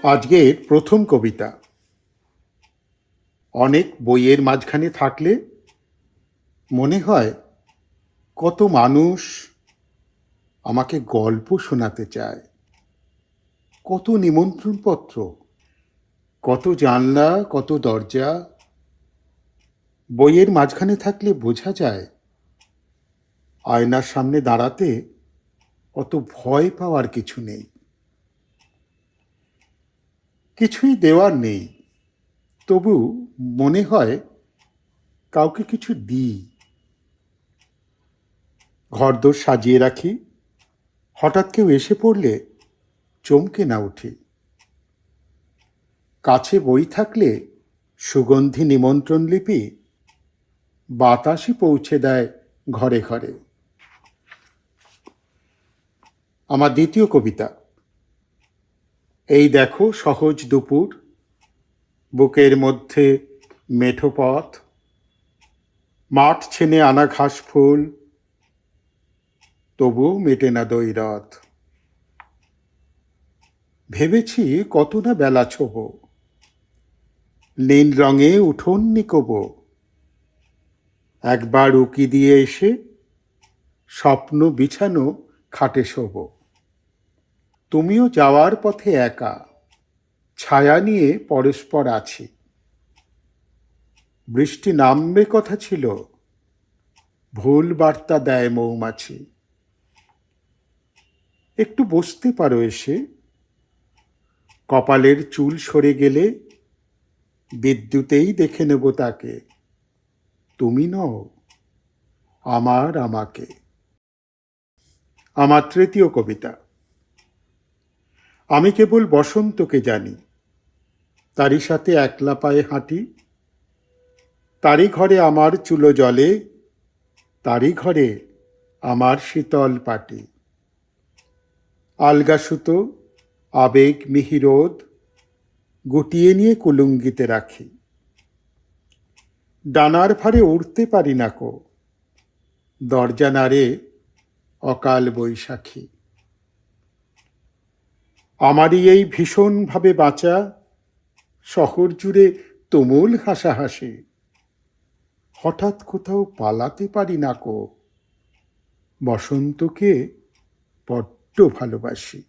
আজকের প্রথম কবিতা। অনেক বইয়ের মাঝখানে থাকলে মনে হয় কত মানুষ আমাকে গল্প শোনাতে চায়, কত নিমন্ত্রণপত্র, কত জানলা, কত দরজা। বইয়ের মাঝখানে থাকলে বোঝা যায় আয়নার সামনে দাঁড়াতে অত ভয় পাওয়ার কিছু নেই, কিছুই দেওয়ার নেই, তবু মনে হয় কাউকে কিছু দিই। ঘরদোর সাজিয়ে রাখি, হঠাৎ কেউ এসে পড়লে চমকে না উঠি। কাছে বই থাকলে সুগন্ধি নিমন্ত্রণ লিপি বাতাসই পৌঁছে দেয় ঘরে ঘরে। আমার দ্বিতীয় কবিতা। এই দেখো সহজ দুপুর, বুকের মধ্যে মেঠো পথ, মাঠ ছেনে আনা ঘাস ফুল, তবুও মেটে না দৈরথ। ভেবেছি কত না বেলা ছোব, নীল রঙে উঠোন নিকোব, একবার উকি দিয়ে এসে স্বপ্ন বিছানো খাটে শোব। তুমিও যাওয়ার পথে একা, ছায়া নিয়ে পরস্পর আছি। বৃষ্টি নামবে কথা ছিল, ভুল বার্তা দেয় মৌমাছি। একটু বসতে পারো এসে, কপালের চুল সরে গেলে বিদ্যুতেই দেখে নেব তাকে। তুমি নও, আমার আমাকে। আমার তৃতীয় কবিতা। আমি কেবল বসন্তকে জানি, তারই সাথে একলা পায়ে হাঁটি। তারই ঘরে আমার চুলো জলে, তারই ঘরে আমার শীতল পাটি। আলগা সুতো, আবেগ মিহিরোদ গুটিয়ে নিয়ে কুলুঙ্গিতে রাখি। ডানার ভারে উড়তে পারি না কো, দরজা নাড়ে অকাল বৈশাখী। আমারই এই ভীষণভাবে বাঁচা, শহর জুড়ে তুমুল হাসাহাসি। হঠাৎ কোথাও পালাতে পারি না কো, বসন্তকে বড্ড ভালোবাসি।